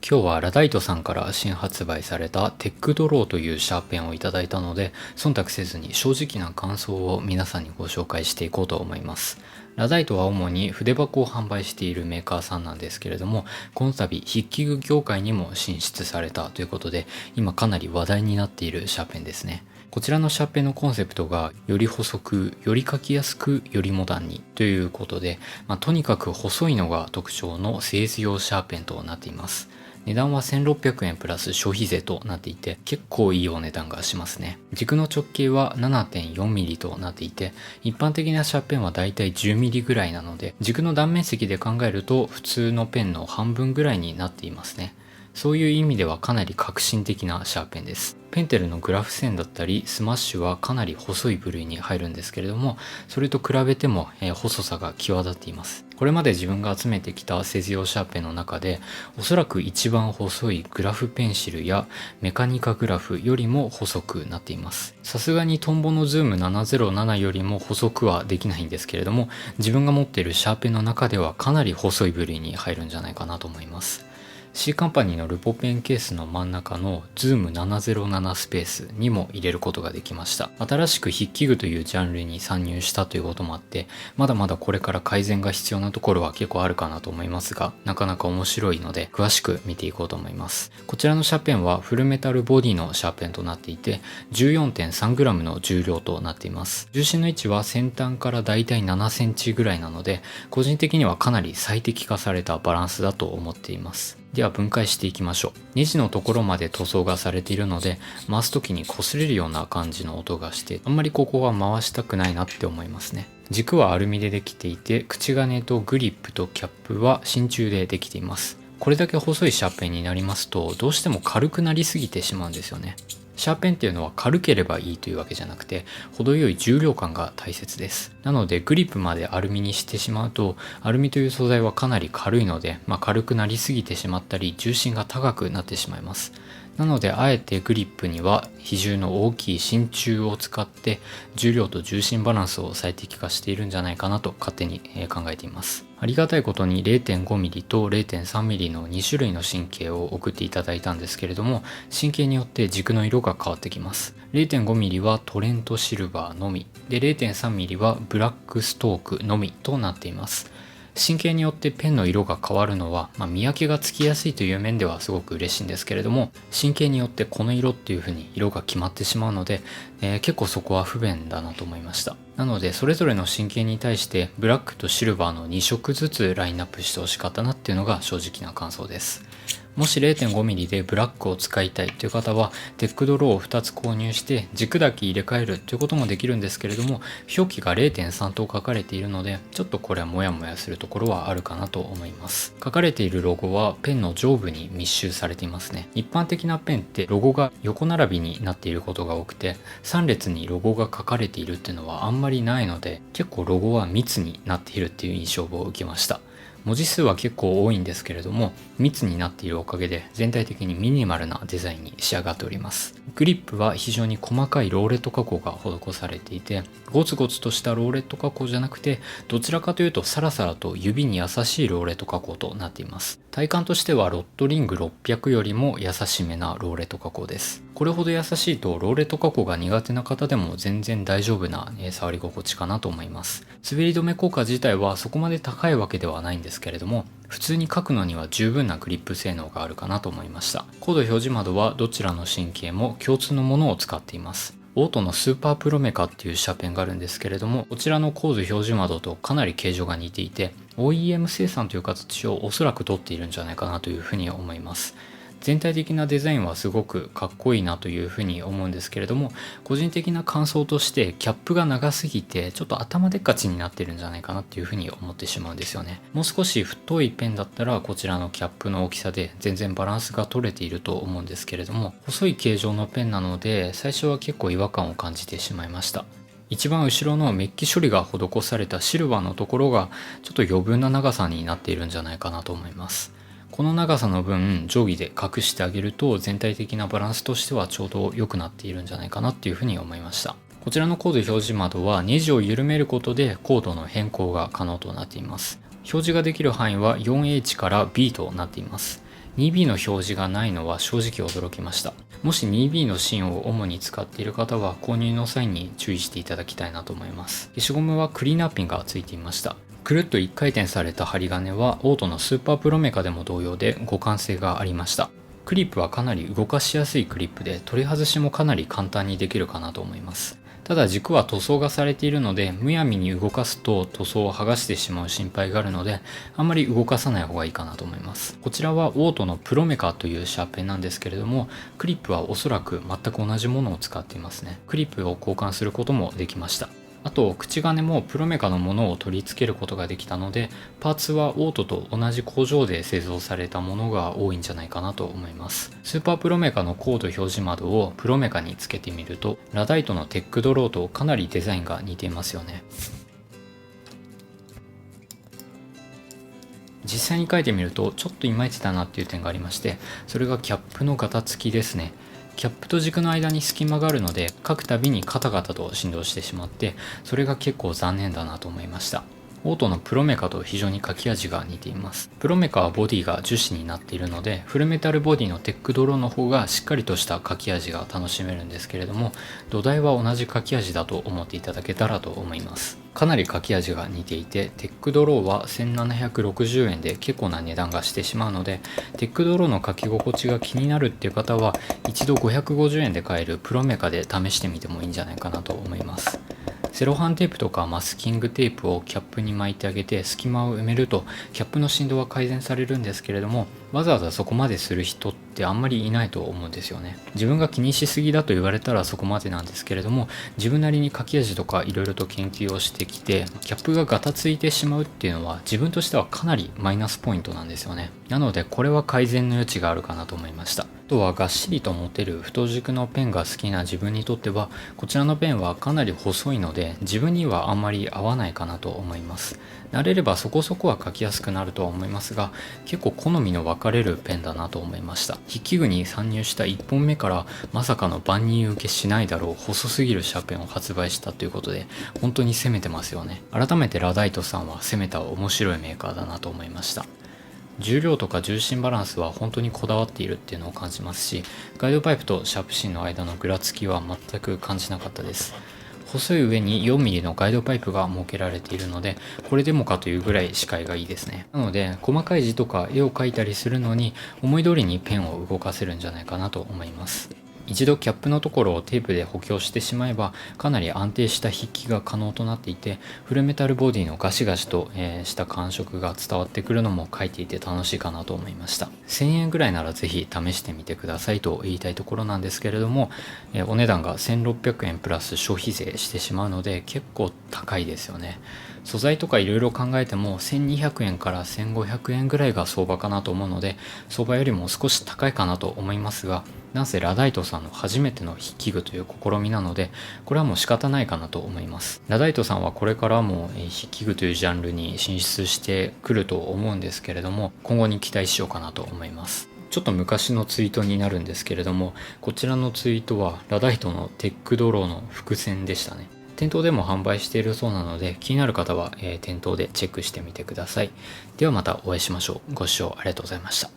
今日はラダイトさんから新発売されたテックドローというシャーペンをいただいたので、忖度せずに正直な感想を皆さんにご紹介していこうと思います。ラダイトは主に筆箱を販売しているメーカーさんなんですけれども、この度筆記具業界にも進出されたということで、今かなり話題になっているシャーペンですね。こちらのシャーペンのコンセプトがより細く、より書きやすく、よりモダンにということで、とにかく細いのが特徴の製図用シャーペンとなっています。値段は1600円プラス消費税となっていて、結構いいお値段がしますね。軸の直径は 7.4mm となっていて、一般的なシャーペンはだいたい 10mm ぐらいなので、軸の断面積で考えると普通のペンの半分ぐらいになっていますね。そういう意味ではかなり革新的なシャーペンです。ペンテルのグラフ線だったりスマッシュはかなり細い部類に入るんですけれども、それと比べても細さが際立っています。これまで自分が集めてきた製図用シャーペンの中で、おそらく一番細いグラフペンシルやメカニカグラフよりも細くなっています。さすがにトンボのズーム707よりも細くはできないんですけれども、自分が持っているシャーペンの中ではかなり細い部類に入るんじゃないかなと思います。C カンパニーのルポペンケースの真ん中の Zoom707 スペースにも入れることができました。新しく筆記具というジャンルに参入したということもあって、まだまだこれから改善が必要なところは結構あるかなと思いますが、なかなか面白いので詳しく見ていこうと思います。こちらのシャーペンはフルメタルボディのシャーペンとなっていて、14.3g の重量となっています。重心の位置は先端からだいたい7センチぐらいなので、個人的にはかなり最適化されたバランスだと思っています。では分解していきましょう。ネジのところまで塗装がされているので、回す時に擦れるような感じの音がして、あんまりここは回したくないなって思いますね。軸はアルミでできていて、口金とグリップとキャップは真鍮でできています。これだけ細いシャーペンになりますと、どうしても軽くなりすぎてしまうんですよね。シャーペンっていうのは軽ければいいというわけじゃなくて、程よい重量感が大切です。なのでグリップまでアルミにしてしまうと、アルミという素材はかなり軽いので、軽くなりすぎてしまったり、重心が高くなってしまいます。なのであえてグリップには比重の大きい真鍮を使って重量と重心バランスを最適化しているんじゃないかなと勝手に考えています。ありがたいことに 0.5mm と 0.3mm の2種類の神経を送っていただいたんですけれども、神経によって軸の色が変わってきます。0.5mm はトレントシルバーのみで、 0.3mm はブラックストークのみとなっています。神経によってペンの色が変わるのは、見分けがつきやすいという面ではすごく嬉しいんですけれども、神経によってこの色っていう風に色が決まってしまうので、結構そこは不便だなと思いました。なのでそれぞれの神経に対してブラックとシルバーの2色ずつラインナップしてほしかったなっていうのが正直な感想です。もし 0.5mm でブラックを使いたいという方は、テックドローを2つ購入して軸だけ入れ替えるということもできるんですけれども、表記が 0.3 と書かれているので、ちょっとこれはモヤモヤするところはあるかなと思います。書かれているロゴはペンの上部に密集されていますね。一般的なペンってロゴが横並びになっていることが多くて、3列にロゴが書かれているっていうのはあんまりないので、結構ロゴは密になっているっていう印象を受けました。文字数は結構多いんですけれども、密になっているおかげで全体的にミニマルなデザインに仕上がっております。グリップは非常に細かいローレット加工が施されていて、ゴツゴツとしたローレット加工じゃなくて、どちらかというとサラサラと指に優しいローレット加工となっています。体感としてはロットリング600よりも優しめなローレット加工です。これほど優しいとローレット加工が苦手な方でも全然大丈夫な触り心地かなと思います。滑り止め効果自体はそこまで高いわけではないんですけれども、普通に書くのには十分なグリップ性能があるかなと思いました。コード表示窓はどちらの神経も共通のものを使っています。オートのスーパープロメカっていうシャーペンがあるんですけれども、こちらのコード表示窓とかなり形状が似ていて、 OEM 生産という形をおそらく取っているんじゃないかなというふうに思います。全体的なデザインはすごくかっこいいなというふうに思うんですけれども、個人的な感想としてキャップが長すぎてちょっと頭でっかちになってるんじゃないかなっていうふうに思ってしまうんですよね。もう少し太いペンだったらこちらのキャップの大きさで全然バランスが取れていると思うんですけれども、細い形状のペンなので最初は結構違和感を感じてしまいました。一番後ろのメッキ処理が施されたシルバーのところがちょっと余分な長さになっているんじゃないかなと思います。この長さの分定規で隠してあげると全体的なバランスとしてはちょうど良くなっているんじゃないかなっていうふうに思いました。こちらのコード表示窓はネジを緩めることでコードの変更が可能となっています。表示ができる範囲は 4H から B となっています。2B の表示がないのは正直驚きました。もし 2B の芯を主に使っている方は購入の際に注意していただきたいなと思います。消しゴムはクリーナーピンがついていました。くるっと1回転された針金はオートのスーパープロメカでも同様で互換性がありました。クリップはかなり動かしやすいクリップで取り外しもかなり簡単にできるかなと思います。ただ軸は塗装がされているのでむやみに動かすと塗装を剥がしてしまう心配があるのであんまり動かさない方がいいかなと思います。こちらはオートのプロメカというシャーペンなんですけれどもクリップはおそらく全く同じものを使っていますね。クリップを交換することもできました。あと口金もプロメカのものを取り付けることができたのでパーツはオートと同じ工場で製造されたものが多いんじゃないかなと思います。スーパープロメカのコード表示窓をプロメカにつけてみるとラダイトのテックドローとかなりデザインが似ていますよね。実際に書いてみるとちょっといまいちだなっていう点がありまして、それがキャップのガタつきですね。キャップと軸の間に隙間があるので書くたびにカタカタと振動してしまってそれが結構残念だなと思いました。オートのプロメカと非常に書き味が似ています。プロメカはボディが樹脂になっているのでフルメタルボディのテックドローの方がしっかりとした書き味が楽しめるんですけれども土台は同じ書き味だと思っていただけたらと思います。かなり書き味が似ていてテックドローは1760円で結構な値段がしてしまうのでテックドローの書き心地が気になるっていう方は一度550円で買えるプロメカで試してみてもいいんじゃないかなと思います。セロハンテープとかマスキングテープをキャップに巻いてあげて隙間を埋めるとキャップの振動は改善されるんですけれどもわざわざそこまでする人ってあんまりいないと思うんですよね。自分が気にしすぎだと言われたらそこまでなんですけれども自分なりに書き味とかいろいろと研究をしてきてキャップがガタついてしまうっていうのは自分としてはかなりマイナスポイントなんですよね。なのでこれは改善の余地があるかなと思いました。あとはがっしりと持てる太軸のペンが好きな自分にとってはこちらのペンはかなり細いので自分にはあんまり合わないかなと思います。慣れればそこそこは書きやすくなるとは思いますが結構好みの分かれるペンだなと思いました。筆記具に参入した1本目からまさかの万人受けしないだろう細すぎるシャーペンを発売したということで本当に攻めてますよね。改めてラダイトさんは攻めた面白いメーカーだなと思いました。重量とか重心バランスは本当にこだわっているっていうのを感じますしガイドパイプとシャープ芯の間のぐらつきは全く感じなかったです。細い上に 4mm のガイドパイプが設けられているのでこれでもかというぐらい視界がいいですね。なので細かい字とか絵を描いたりするのに思い通りにペンを動かせるんじゃないかなと思います。一度キャップのところをテープで補強してしまえばかなり安定した筆記が可能となっていてフルメタルボディのガシガシと、した感触が伝わってくるのも書いていて楽しいかなと思いました。1000円ぐらいならぜひ試してみてくださいと言いたいところなんですけれども、お値段が1600円プラス消費税してしまうので結構高いですよね。素材とかいろいろ考えても1200円から1500円ぐらいが相場かなと思うので相場よりも少し高いかなと思いますがなんせラダイトさんの初めての筆記具という試みなのでこれはもう仕方ないかなと思います。ラダイトさんはこれからも筆記具というジャンルに進出してくると思うんですけれども今後に期待しようかなと思います。ちょっと昔のツイートになるんですけれどもこちらのツイートはラダイトのテックドローの伏線でしたね。店頭でも販売しているそうなので気になる方は、店頭でチェックしてみてください。ではまたお会いしましょう。ご視聴ありがとうございました。